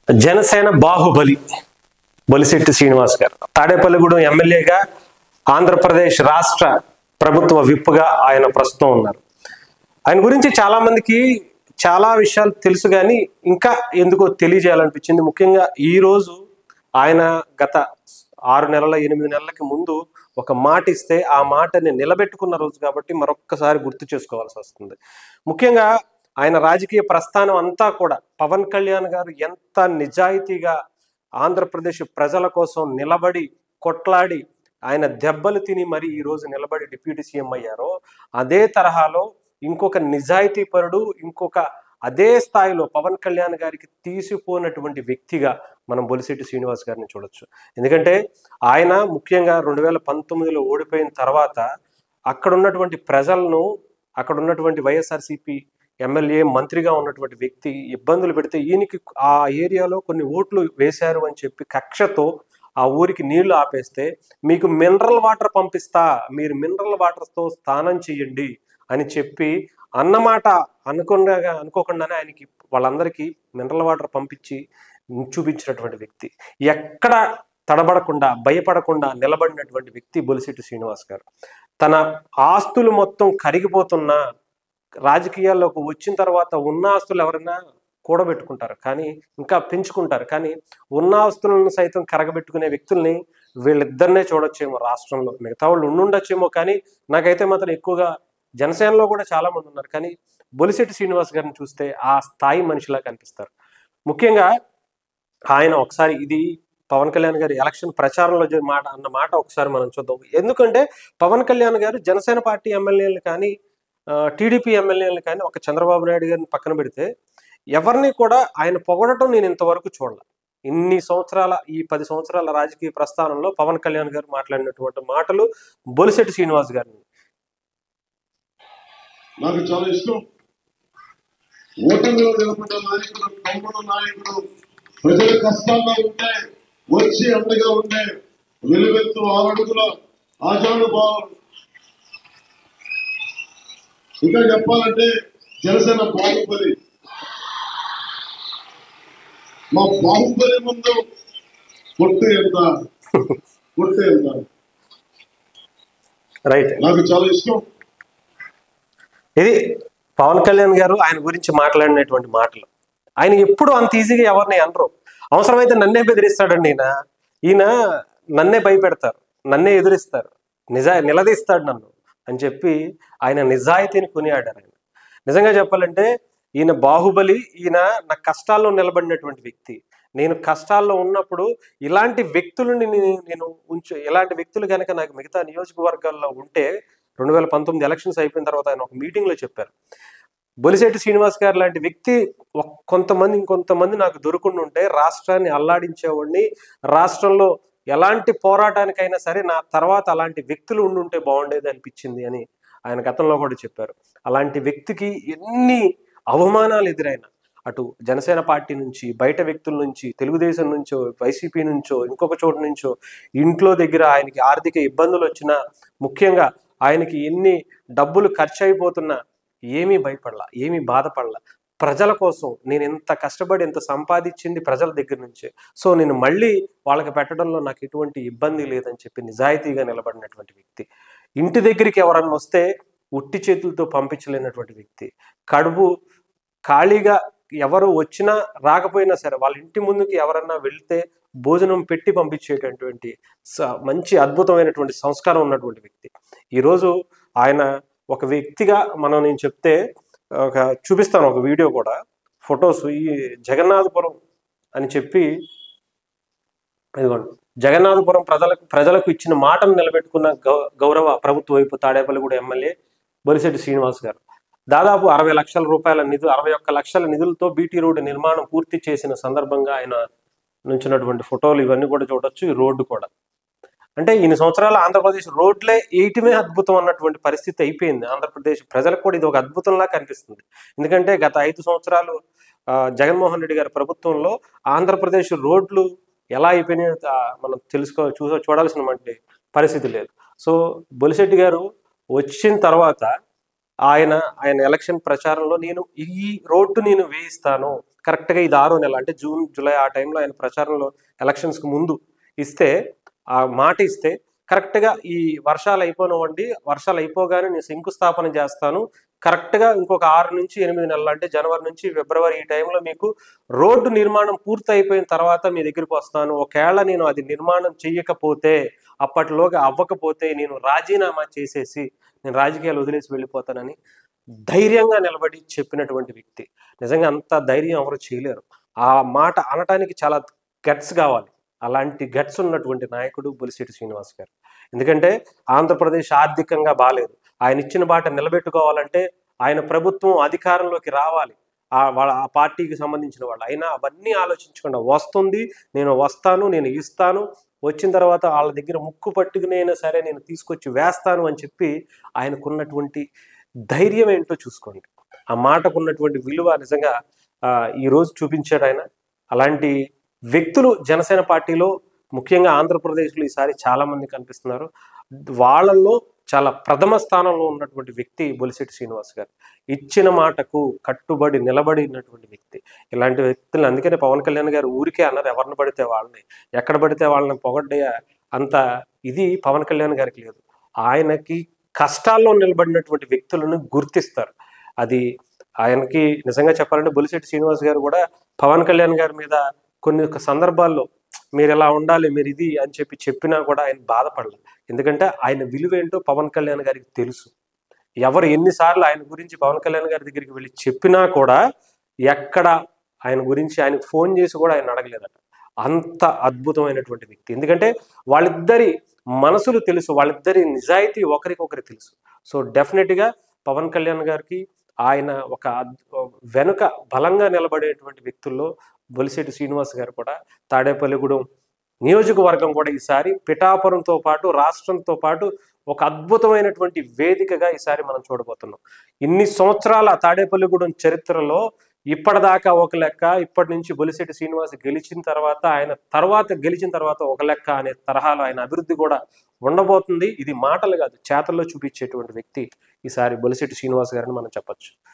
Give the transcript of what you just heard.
జనసేన బాహుబలి బొలిశెట్టి శ్రీనివాస్ గారు తాడేపల్లిగూడెం ఎమ్మెల్యేగా ఆంధ్రప్రదేశ్ రాష్ట్ర ప్రభుత్వ విప్గా ఆయన ప్రస్తుతం ఉన్నారు. ఆయన గురించి చాలా మందికి చాలా విషయాలు తెలుసు, కానీ ఇంకా ఎందుకో తెలియజేయాలనిపించింది. ముఖ్యంగా ఈ రోజు ఆయన గత 6 నెలల 8 నెలలకి ముందు ఒక మాట ఇస్తే ఆ మాటని నిలబెట్టుకున్న రోజు కాబట్టి మరొక్కసారి గుర్తు చేసుకోవాల్సి వస్తుంది. ముఖ్యంగా ఆయన రాజకీయ ప్రస్థానం అంతా కూడా పవన్ కళ్యాణ్ గారు ఎంత నిజాయితీగా ఆంధ్రప్రదేశ్ ప్రజల కోసం నిలబడి కొట్లాడి ఆయన దెబ్బలు తిని మరి ఈ రోజు నిలబడి డిప్యూటీ సీఎం అయ్యారో, అదే తరహాలో ఇంకొక నిజాయితీ పరుడు, ఇంకొక అదే స్థాయిలో పవన్ కళ్యాణ్ గారికి తీసిపోయినటువంటి వ్యక్తిగా మనం బొలిశెట్టి శ్రీనివాస్ గారిని చూడొచ్చు. ఎందుకంటే ఆయన ముఖ్యంగా 2019లో ఓడిపోయిన తర్వాత అక్కడ ఉన్నటువంటి ప్రజలను, అక్కడ ఉన్నటువంటి వైఎస్ఆర్సీపీ ఎమ్మెల్యే మంత్రిగా ఉన్నటువంటి వ్యక్తి ఇబ్బందులు పెడితే ఈయనకి ఆ ఏరియాలో కొన్ని ఓట్లు వేశారు అని చెప్పి కక్షతో ఆ ఊరికి నీళ్లు ఆపేస్తే, మీకు మినరల్ వాటర్ పంపిస్తా, మీరు మినరల్ వాటర్తో స్నానం చేయండి అని చెప్పి అన్నమాట అనుకోకుండానే ఆయనకి వాళ్ళందరికీ మినరల్ వాటర్ పంపించి చూపించినటువంటి వ్యక్తి, ఎక్కడ తడబడకుండా భయపడకుండా నిలబడినటువంటి వ్యక్తి బొలిశెట్టి శ్రీనివాస్ గారు. తన ఆస్తులు మొత్తం కరిగిపోతున్నా రాజకీయాల్లోకి వచ్చిన తర్వాత ఉన్న ఆస్తులు ఎవరైనా కూడబెట్టుకుంటారు, కానీ ఇంకా పెంచుకుంటారు, కానీ ఉన్న ఆస్తులను సైతం కరగబెట్టుకునే వ్యక్తుల్ని వీళ్ళిద్దరినే చూడొచ్చేమో రాష్ట్రంలో. మిగతా వాళ్ళు ఉండుండొచ్చేమో, కానీ నాకైతే మాత్రం ఎక్కువగా జనసేనలో కూడా చాలా మంది ఉన్నారు, కానీ బొలిశెట్టి శ్రీనివాస్ గారిని చూస్తే ఆ స్థాయి మనిషిలా కనిపిస్తారు. ముఖ్యంగా ఆయన ఒకసారి ఇది పవన్ కళ్యాణ్ గారి ఎలక్షన్ ప్రచారంలో అన్న మాట ఒకసారి మనం చూద్దాం. ఎందుకంటే పవన్ కళ్యాణ్ గారు జనసేన పార్టీ ఎమ్మెల్యేలు కానీ టీడీపీ ఎమ్మెల్యేలు కానీ ఒక చంద్రబాబు నాయుడు గారిని పక్కన పెడితే ఎవరిని కూడా ఆయన పొగడటం నేను ఇంతవరకు చూడాల. ఇన్ని సంవత్సరాల ఈ 10 సంవత్సరాల రాజకీయ ప్రస్థానంలో పవన్ కళ్యాణ్ గారు మాట్లాడినటువంటి మాటలు బొలిశెట్టి శ్రీనివాస్ గారిని నాకు చాలా ఇష్టం. ఓటమిలో నిలబడ్డ నాయకుడు, తమ్ముడు నాయకుడు, ప్రజల కష్టాల్లో ఉంటే వచ్చి అండగా ఉండే వెలువెత్తు 6 అడుగుల ఆజాను భావం. ఇంకా చెప్పాలంటే జనసేన బాహుబలి. మా బాహుబలి ముందు పొట్టు ఎంత రైట్. నాకు చాలా ఇష్టం. ఇది పవన్ కళ్యాణ్ గారు ఆయన గురించి మాట్లాడినటువంటి మాటలు. ఆయన ఎప్పుడు అంత ఈజీగా ఎవరిని అనరు. అవసరమైతే నన్నే బెదిరిస్తాడండి ఈయన నన్నే భయపెడతారు, నన్నే ఎదురిస్తారు, నిలదీస్తాడు నన్ను అని చెప్పి ఆయన నిజాయితీని కొనియాడారు. ఆయన నిజంగా చెప్పాలంటే ఈయన బాహుబలి. ఈయన నా కష్టాల్లో నిలబడినటువంటి వ్యక్తి. నేను కష్టాల్లో ఉన్నప్పుడు ఇలాంటి వ్యక్తులని ఇలాంటి వ్యక్తులు కనుక నాకు మిగతా నియోజకవర్గాల్లో ఉంటే 2019 ఎలక్షన్స్ అయిపోయిన తర్వాత ఆయన ఒక మీటింగ్లో చెప్పారు, బొలిశెట్టి శ్రీనివాస్ గారు లాంటి వ్యక్తి ఇంకొంతమంది నాకు దొరుకుండి ఉంటే రాష్ట్రాన్ని అల్లాడించేవాడిని, రాష్ట్రంలో ఎలాంటి పోరాటానికైనా సరే నా తర్వాత అలాంటి వ్యక్తులు ఉండుంటే బాగుండేది అనిపించింది అని ఆయన గతంలో కూడా చెప్పారు. అలాంటి వ్యక్తికి ఎన్ని అవమానాలు ఎదురైనా, అటు జనసేన పార్టీ నుంచి, బయట వ్యక్తుల నుంచి, తెలుగుదేశం నుంచో, వైసీపీ నుంచో, ఇంకొక చోటు నుంచో, ఇంట్లో దగ్గర ఆయనకి ఆర్థిక ఇబ్బందులు వచ్చినా, ముఖ్యంగా ఆయనకి ఎన్ని డబ్బులు ఖర్చు అయిపోతున్నా ఏమీ భయపడలా, ఏమీ బాధపడలా. ప్రజల కోసం నేను ఎంత కష్టపడి ఎంత సంపాదించింది ప్రజల దగ్గర నుంచే, సో నేను మళ్ళీ వాళ్ళకి పెట్టడంలో నాకు ఎటువంటి ఇబ్బంది లేదని చెప్పి నిజాయితీగా నిలబడినటువంటి వ్యక్తి. ఇంటి దగ్గరికి ఎవరన్నా వస్తే ఉట్టి చేతులతో పంపించలేనటువంటి వ్యక్తి. కడుపు ఖాళీగా ఎవరు వచ్చినా రాకపోయినా సరే వాళ్ళ ఇంటి ముందుకి ఎవరన్నా వెళ్తే భోజనం పెట్టి పంపించేటటువంటి మంచి అద్భుతమైనటువంటి సంస్కారం ఉన్నటువంటి వ్యక్తి. ఈరోజు ఆయన ఒక వ్యక్తిగా నేను చెప్తే చూపిస్తాను ఒక వీడియో కూడా, ఫొటోస్. ఈ జగన్నాథపురం అని చెప్పి ఇదిగోండి, జగన్నాథపురం ప్రజలకు ఇచ్చిన మాటను నిలబెట్టుకున్న గౌరవ ప్రభుత్వ వైపు తాడేపల్లిగూడెం ఎమ్మెల్యే బొలిశెట్టి శ్రీనివాస్ గారు దాదాపు 60 లక్షల రూపాయల 61 లక్షల నిధులతో బీటీ రోడ్డు నిర్మాణం పూర్తి చేసిన సందర్భంగా ఆయన నుంచినటువంటి ఫోటోలు ఇవన్నీ కూడా చూడొచ్చు. ఈ రోడ్డు కూడా అంటే ఇన్ని సంవత్సరాలు ఆంధ్రప్రదేశ్ రోడ్లే వేయటమే అద్భుతం అన్నటువంటి పరిస్థితి అయిపోయింది. ఆంధ్రప్రదేశ్ ప్రజలకు కూడా ఇది ఒక అద్భుతంలా కనిపిస్తుంది. ఎందుకంటే గత 5 సంవత్సరాలు జగన్మోహన్ రెడ్డి గారి ప్రభుత్వంలో ఆంధ్రప్రదేశ్ రోడ్లు ఎలా అయిపోయినాయో మనం చూడాల్సినటువంటి పరిస్థితి లేదు. సో బొలిశెట్టి గారు వచ్చిన తర్వాత ఆయన ఎలక్షన్ ప్రచారంలో నేను ఈ రోడ్డు వేయిస్తాను, కరెక్ట్గా ఇది 6వ నెల అంటే జూన్ జూలై ఆ టైంలో ఆయన ప్రచారంలో ఎలక్షన్స్కి ముందు ఇస్తే, ఆ మాట ఇస్తే కరెక్ట్గా ఈ వర్షాలు అయిపోనివ్వండి, వర్షాలు అయిపోగానే నేను శంకుస్థాపన చేస్తాను, కరెక్ట్గా ఇంకొక 6 నుంచి 8 నెలలు అంటే జనవరి నుంచి ఫిబ్రవరి ఈ టైంలో మీకు రోడ్డు నిర్మాణం పూర్తి అయిపోయిన తర్వాత మీ దగ్గరికి వస్తాను, ఒకవేళ నేను అది నిర్మాణం చెయ్యకపోతే, అప్పటిలోగా అవ్వకపోతే నేను రాజీనామా చేసేసి నేను రాజకీయాలు వదిలేసి వెళ్ళిపోతానని ధైర్యంగా నిలబడి చెప్పినటువంటి వ్యక్తి. నిజంగా అంత ధైర్యం ఎవరు చేయలేరు. ఆ మాట అనటానికి చాలా గట్స్ కావాలి. అలాంటి గట్స్ ఉన్నటువంటి నాయకుడు బొలిశెట్టి శ్రీనివాస్ గారు. ఎందుకంటే ఆంధ్రప్రదేశ్ ఆర్థికంగా బాలేదు. ఆయన ఇచ్చిన మాట నిలబెట్టుకోవాలంటే ఆయన ప్రభుత్వం అధికారంలోకి రావాలి. ఆ పార్టీకి సంబంధించిన వాళ్ళు అయినా అవన్నీ ఆలోచించకుండా వస్తుంది, నేను వస్తాను, నేను ఇస్తాను, వచ్చిన తర్వాత వాళ్ళ దగ్గర ముక్కు పట్టుకునైనా సరే నేను తీసుకొచ్చి వేస్తాను అని చెప్పి ఆయనకున్నటువంటి ధైర్యం ఏంటో చూసుకోండి. ఆ మాటకున్నటువంటి విలువ నిజంగా ఈరోజు చూపించాడు ఆయన. అలాంటి వ్యక్తులు జనసేన పార్టీలో ముఖ్యంగా ఆంధ్రప్రదేశ్లో ఈసారి చాలా మంది కనిపిస్తున్నారు. వాళ్ళల్లో చాలా ప్రథమ స్థానంలో ఉన్నటువంటి వ్యక్తి బొలిశెట్టి శ్రీనివాస్ గారు. ఇచ్చిన మాటకు కట్టుబడి నిలబడినటువంటి వ్యక్తి. ఇలాంటి వ్యక్తులు అందుకనే పవన్ కళ్యాణ్ గారు ఊరికే అన్నారు, ఎవరిని పడితే వాళ్ళని, ఎక్కడ పడితే వాళ్ళని పొగడ్డే అంత ఇది పవన్ కళ్యాణ్ గారికి లేదు. ఆయనకి కష్టాల్లో నిలబడినటువంటి వ్యక్తులను గుర్తిస్తారు. అది ఆయనకి నిజంగా చెప్పాలంటే బొలిశెట్టి శ్రీనివాస్ గారు కూడా పవన్ కళ్యాణ్ గారి మీద కొన్ని సందర్భాల్లో మీరు ఎలా ఉండాలి, మీరు ఇది అని చెప్పినా కూడా ఆయన బాధపడలేదు. ఎందుకంటే ఆయన విలువేంటో పవన్ కళ్యాణ్ గారికి తెలుసు. ఎవరు ఎన్నిసార్లు ఆయన గురించి పవన్ కళ్యాణ్ గారి దగ్గరికి వెళ్ళి చెప్పినా కూడా ఎక్కడ ఆయన గురించి ఆయనకు ఫోన్ చేసి కూడా ఆయన అడగలేదట. అంత అద్భుతమైనటువంటి వ్యక్తి. ఎందుకంటే వాళ్ళిద్దరి మనసులు తెలుసు, వాళ్ళిద్దరి నిజాయితీ ఒకరికొకరు తెలుసు. సో డెఫినెట్గా పవన్ కళ్యాణ్ గారికి ఆయన ఒక వెనుక బలంగా నిలబడేటువంటి వ్యక్తుల్లో బొలిశెట్టి శ్రీనివాస్ గారు కూడా. తాడేపల్లిగూడెం నియోజకవర్గం కూడా ఈసారి పిఠాపురంతో పాటు రాష్ట్రంతో పాటు ఒక అద్భుతమైనటువంటి వేదికగా ఈసారి మనం చూడబోతున్నాం. ఇన్ని సంవత్సరాల తాడేపల్లిగూడెం చరిత్రలో ఇప్పటిదాకా ఒక లెక్క, ఇప్పటి నుంచి బొలిశెట్టి శ్రీనివాస్ గెలిచిన తర్వాత గెలిచిన తర్వాత ఒక లెక్క అనే తరహాలో ఆయన అభివృద్ధి కూడా ఉండబోతుంది. ఇది మాటలు కాదు, చేతల్లో చూపించేటువంటి వ్యక్తి ఈసారి బొలిశెట్టి శ్రీనివాస్ గారిని మనం చెప్పొచ్చు.